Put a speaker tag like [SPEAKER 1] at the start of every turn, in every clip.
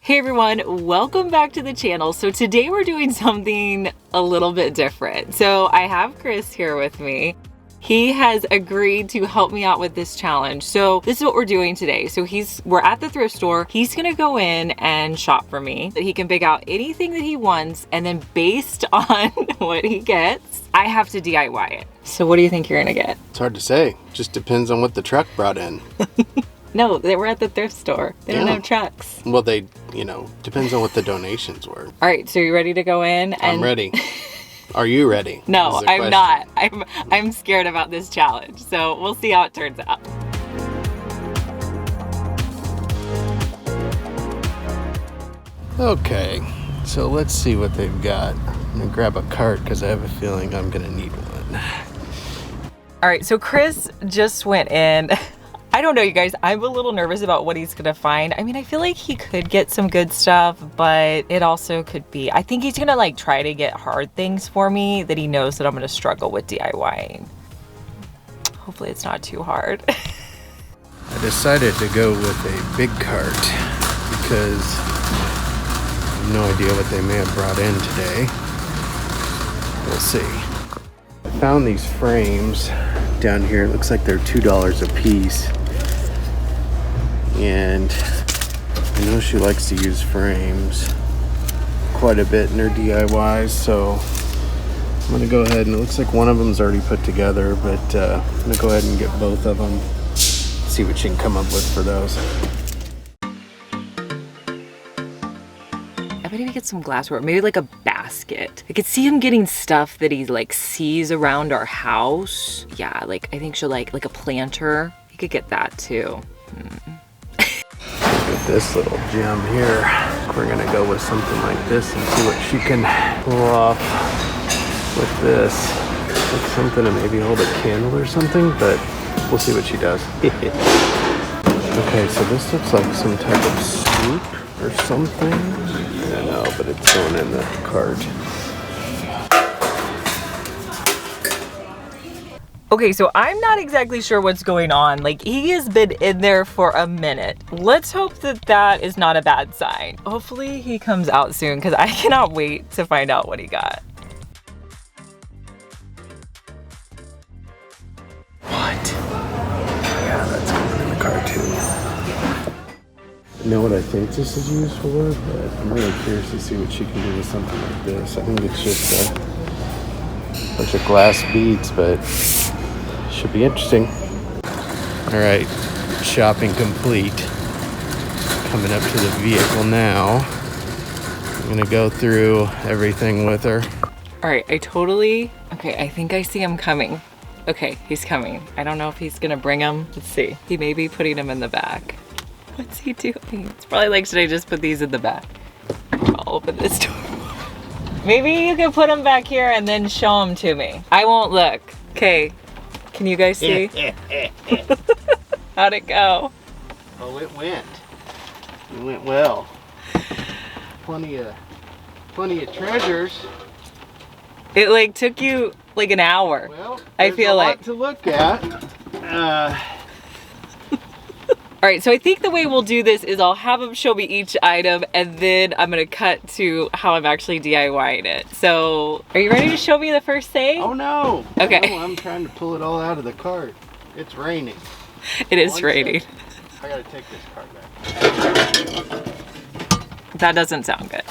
[SPEAKER 1] Hey everyone, welcome back to the channel. So today we're doing something a little bit different. So I have Chris here with me. He has agreed to help me out with this challenge. So this is what we're doing today. So we're at the thrift store. He's gonna go in and shop for me. He can pick out anything that he wants, and then based on what he gets, I have to DIY it. So what do you think you're gonna get?
[SPEAKER 2] It's hard to say. Just depends on what the truck brought in.
[SPEAKER 1] No, they were at the thrift store. They don't have trucks.
[SPEAKER 2] Well, depends on what the donations were.
[SPEAKER 1] All right, so you ready to go in?
[SPEAKER 2] I'm ready. Are you ready?
[SPEAKER 1] No, I'm not. I'm scared about this challenge. So we'll see how it turns out.
[SPEAKER 2] Okay, so let's see what they've got. I'm gonna grab a cart because I have a feeling I'm gonna need one.
[SPEAKER 1] All right, so Chris just went in. I don't know, you guys, I'm a little nervous about what he's gonna find. I mean, I feel like he could get some good stuff, but it also could be, I think he's gonna like try to get hard things for me that he knows that I'm gonna struggle with DIYing. Hopefully it's not too hard.
[SPEAKER 2] I decided to go with a big cart because I have no idea what they may have brought in today. We'll see. I found these frames down here. It looks like they're $2 a piece. And I know she likes to use frames quite a bit in her DIYs, so I'm gonna go ahead, and it looks like one of them's already put together, but I'm gonna go ahead and get both of them, see what she can come up with for those.
[SPEAKER 1] I bet he gets some glassware, maybe like a basket. I could see him getting stuff that he like sees around our house. Yeah, like I think she'll like a planter. He could get that too.
[SPEAKER 2] With this little gem here, we're gonna go with something like this and see what she can pull off with this. Like something to maybe hold a candle or something, but we'll see what she does. Okay, so this looks like some type of scoop or something. I don't know, but it's going in the cart.
[SPEAKER 1] Okay, so I'm not exactly sure what's going on. Like, he has been in there for a minute. Let's hope that that is not a bad sign. Hopefully he comes out soon, because I cannot wait to find out what he got.
[SPEAKER 2] What? Yeah, that's going in the cart too. I know what I think this is used for, but I'm really curious to see what she can do with something like this. I think it's just a bunch of glass beads, but should be interesting. All right, shopping complete. Coming up to the vehicle now. I'm gonna go through everything with her.
[SPEAKER 1] All right, okay, I think I see him coming. Okay, he's coming. I don't know if he's gonna bring him. Let's see. He may be putting him in the back. What's he doing? It's probably like, should I just put these in the back? I'll open this door. Maybe you can put them back here and then show them to me. I won't look. Okay, can you guys see? How'd it go?
[SPEAKER 2] Oh, it went. It went well. Plenty of treasures.
[SPEAKER 1] It like took you like an hour.
[SPEAKER 2] Well,
[SPEAKER 1] I feel like
[SPEAKER 2] to look at.
[SPEAKER 1] All right, so I think the way we'll do this is I'll have him show me each item, and then I'm gonna cut to how I'm actually DIYing it. So, are you ready to show me the first thing?
[SPEAKER 2] Oh no!
[SPEAKER 1] Okay.
[SPEAKER 2] No, I'm trying to pull it all out of the cart. It's raining.
[SPEAKER 1] It is raining.
[SPEAKER 2] I gotta take this cart back.
[SPEAKER 1] That doesn't sound good.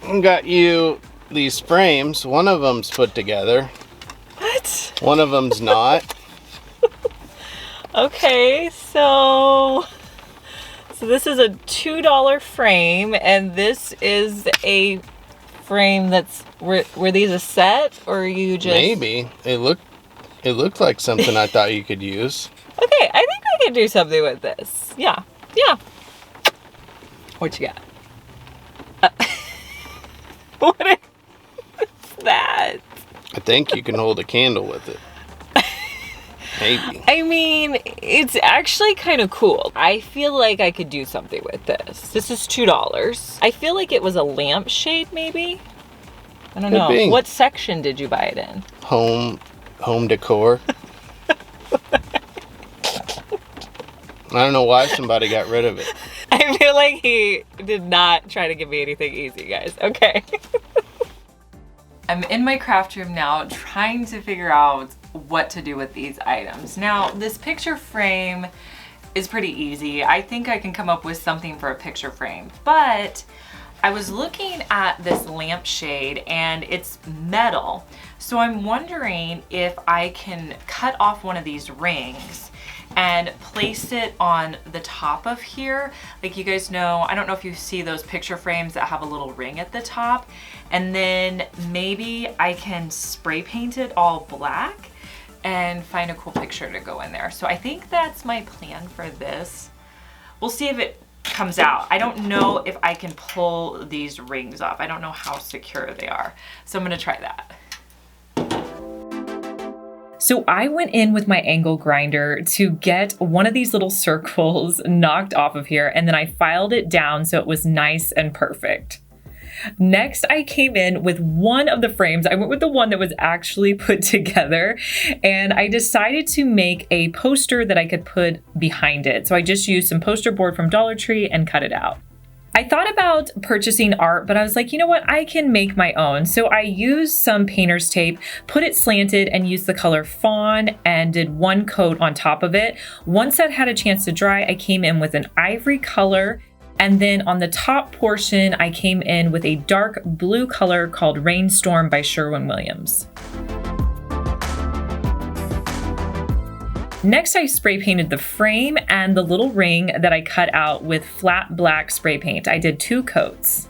[SPEAKER 2] I got you these frames. One of them's put together.
[SPEAKER 1] What?
[SPEAKER 2] One of them's not.
[SPEAKER 1] Okay, so this is a $2 frame, and this is a frame that's, were these a set, or you just?
[SPEAKER 2] Maybe. It looked like something I thought you could use.
[SPEAKER 1] Okay, I think I can do something with this. Yeah. What you got? What is that?
[SPEAKER 2] I think you can hold a candle with it. Maybe.
[SPEAKER 1] I mean, it's actually kind of cool. I feel like I could do something with this. This is $2. I feel like it was a lampshade, maybe? I don't know.
[SPEAKER 2] Be.
[SPEAKER 1] What section did you buy it in?
[SPEAKER 2] Home decor. I don't know why somebody got rid of it.
[SPEAKER 1] I feel like he did not try to give me anything easy, guys. Okay. I'm in my craft room now trying to figure out what to do with these items. Now, this picture frame is pretty easy. I think I can come up with something for a picture frame, but I was looking at this lampshade and it's metal. So I'm wondering if I can cut off one of these rings and place it on the top of here. Like you guys know, I don't know if you see those picture frames that have a little ring at the top. And then maybe I can spray paint it all black and find a cool picture to go in there. So I think that's my plan for this. We'll see if it comes out. I don't know if I can pull these rings off. I don't know how secure they are. So I'm gonna try that. So I went in with my angle grinder to get one of these little circles knocked off of here, and then I filed it down so it was nice and perfect. Next, I came in with one of the frames. I went with the one that was actually put together, and I decided to make a poster that I could put behind it. So I just used some poster board from Dollar Tree and cut it out. I thought about purchasing art, but I was like, you know what? I can make my own. So I used some painter's tape, put it slanted, and used the color fawn and did one coat on top of it. Once that had a chance to dry, I came in with an ivory color. And then on the top portion, I came in with a dark blue color called Rainstorm by Sherwin-Williams. Next, I spray painted the frame and the little ring that I cut out with flat black spray paint. I did 2 coats.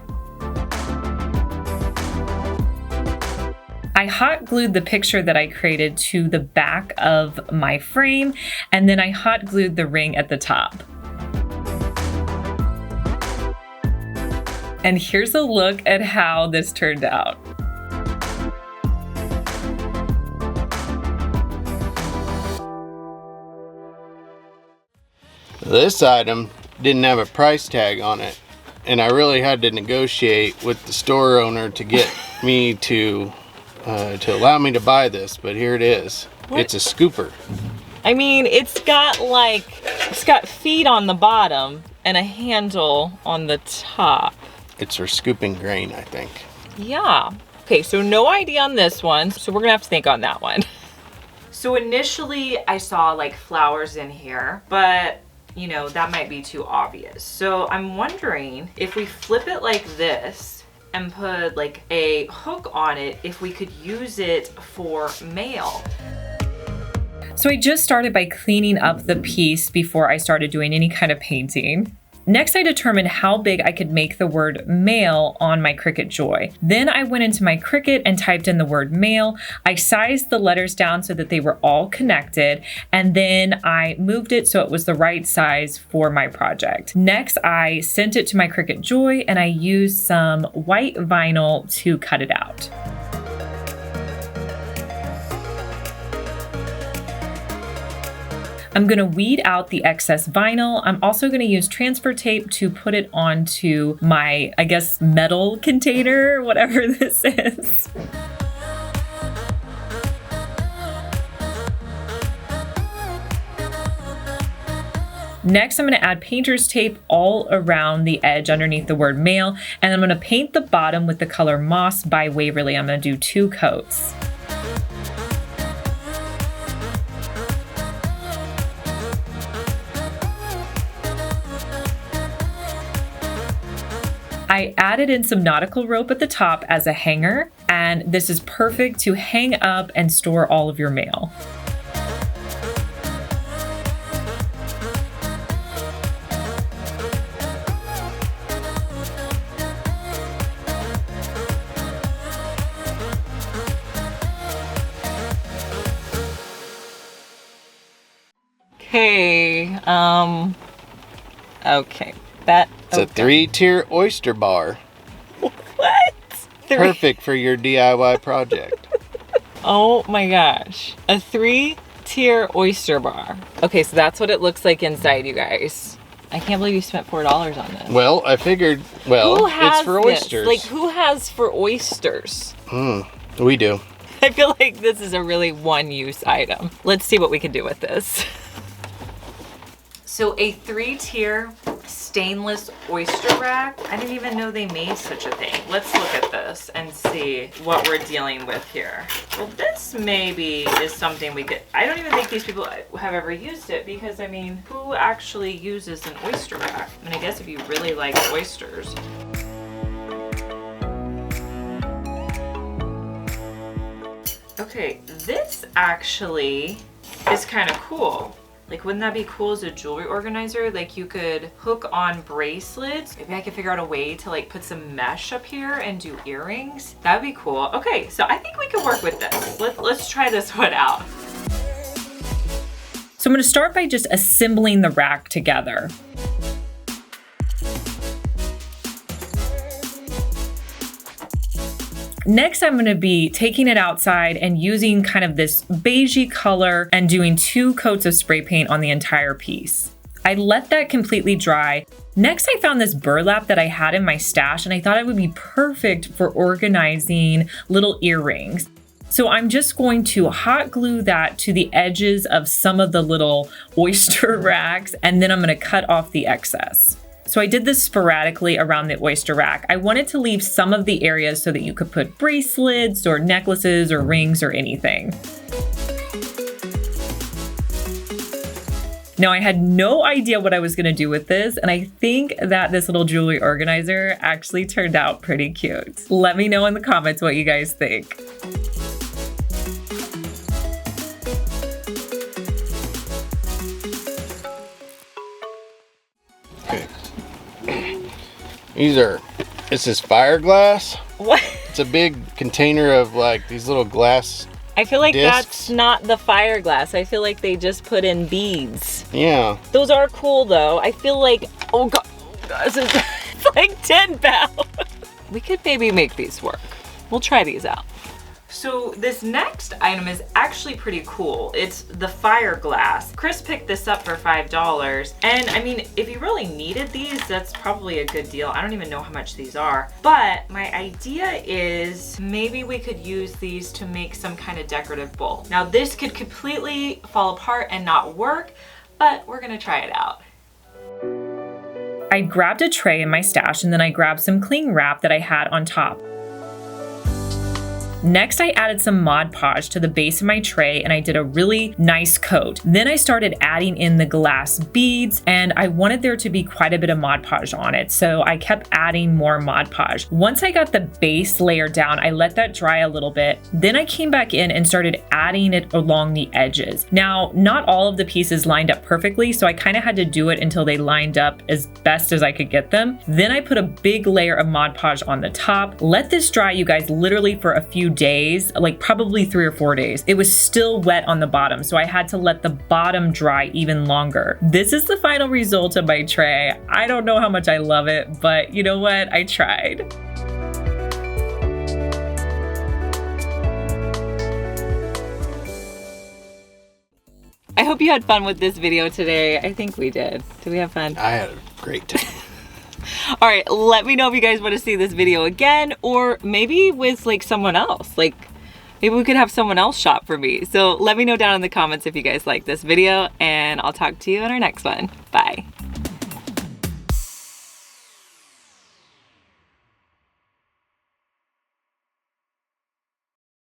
[SPEAKER 1] I hot glued the picture that I created to the back of my frame, and then I hot glued the ring at the top. And here's a look at how this turned out.
[SPEAKER 2] This item didn't have a price tag on it, and I really had to negotiate with the store owner to get me to allow me to buy this, but here it is. What? It's a scooper.
[SPEAKER 1] I mean, it's got feet on the bottom and a handle on the top.
[SPEAKER 2] It's for scooping grain, I think.
[SPEAKER 1] Yeah. Okay, so no idea on this one, so we're gonna have to think on that one. So initially I saw like flowers in here, but you know, that might be too obvious. So I'm wondering if we flip it like this and put like a hook on it, if we could use it for mail. So I just started by cleaning up the piece before I started doing any kind of painting. Next, I determined how big I could make the word mail on my Cricut Joy. Then I went into my Cricut and typed in the word mail. I sized the letters down so that they were all connected, and then I moved it so it was the right size for my project. Next, I sent it to my Cricut Joy and I used some white vinyl to cut it out. I'm gonna weed out the excess vinyl. I'm also gonna use transfer tape to put it onto my, I guess, metal container, whatever this is. Next, I'm gonna add painter's tape all around the edge underneath the word mail, and I'm gonna paint the bottom with the color Moss by Waverly. I'm gonna do 2 coats. I added in some nautical rope at the top as a hanger, and this is perfect to hang up and store all of your mail. Okay,
[SPEAKER 2] It's a 3-tier oyster bar.
[SPEAKER 1] What?
[SPEAKER 2] Perfect for your DIY project.
[SPEAKER 1] Oh my gosh. A 3-tier oyster bar. Okay, so that's what it looks like inside, you guys. I can't believe you spent $4 on this.
[SPEAKER 2] Well, I figured, it's for oysters.
[SPEAKER 1] Like, who has for oysters?
[SPEAKER 2] We do.
[SPEAKER 1] I feel like this is a really one-use item. Let's see what we can do with this. So a 3-tier stainless oyster rack. I didn't even know they made such a thing. Let's look at this and see what we're dealing with here. Well, this maybe is something we could, I don't even think these people have ever used it, because I mean, who actually uses an oyster rack? I mean, I guess if you really like oysters. Okay, this actually is kind of cool. Like, wouldn't that be cool as a jewelry organizer? Like, you could hook on bracelets. Maybe I could figure out a way to like put some mesh up here and do earrings. That'd be cool. Okay, so I think we could work with this. Let's try this one out. So I'm gonna start by just assembling the rack together. Next, I'm gonna be taking it outside and using kind of this beigey color and doing 2 coats of spray paint on the entire piece. I let that completely dry. Next, I found this burlap that I had in my stash, and I thought it would be perfect for organizing little earrings. So I'm just going to hot glue that to the edges of some of the little oyster racks, and then I'm gonna cut off the excess. So I did this sporadically around the oyster rack. I wanted to leave some of the areas so that you could put bracelets or necklaces or rings or anything. Now, I had no idea what I was gonna do with this, and I think that this little jewelry organizer actually turned out pretty cute. Let me know in the comments what you guys think.
[SPEAKER 2] This is fiberglass.
[SPEAKER 1] What?
[SPEAKER 2] It's a big container of like these little glass
[SPEAKER 1] I feel like
[SPEAKER 2] discs.
[SPEAKER 1] That's not the fiberglass. I feel like they just put in beads.
[SPEAKER 2] Yeah.
[SPEAKER 1] Those are cool though. I feel like, oh god, this is it's like 10 pounds. We could maybe make these work. We'll try these out. So this next item is actually pretty cool. It's the fiberglass. Chris picked this up for $5. And I mean, if you really needed these, that's probably a good deal. I don't even know how much these are. But my idea is maybe we could use these to make some kind of decorative bowl. Now this could completely fall apart and not work, but we're gonna try it out. I grabbed a tray in my stash, and then I grabbed some cling wrap that I had on top. Next, I added some Mod Podge to the base of my tray, and I did a really nice coat. Then I started adding in the glass beads, and I wanted there to be quite a bit of Mod Podge on it, so I kept adding more Mod Podge. Once I got the base layer down, I let that dry a little bit. Then I came back in and started adding it along the edges. Now, not all of the pieces lined up perfectly, so I kind of had to do it until they lined up as best as I could get them. Then I put a big layer of Mod Podge on the top. Let this dry, you guys, literally for a few days, like probably 3 or 4 days. It was still wet on the bottom, so I had to let the bottom dry even longer. This is the final result of my tray. I don't know how much I love it, but you know what? I tried. I hope you had fun with this video today. I think we did. Did we have fun?
[SPEAKER 2] I had a great time.
[SPEAKER 1] All right, let me know if you guys want to see this video again, or maybe with like someone else. Like maybe we could have someone else shop for me. So let me know down in the comments if you guys like this video, and I'll talk to you in our next one. Bye.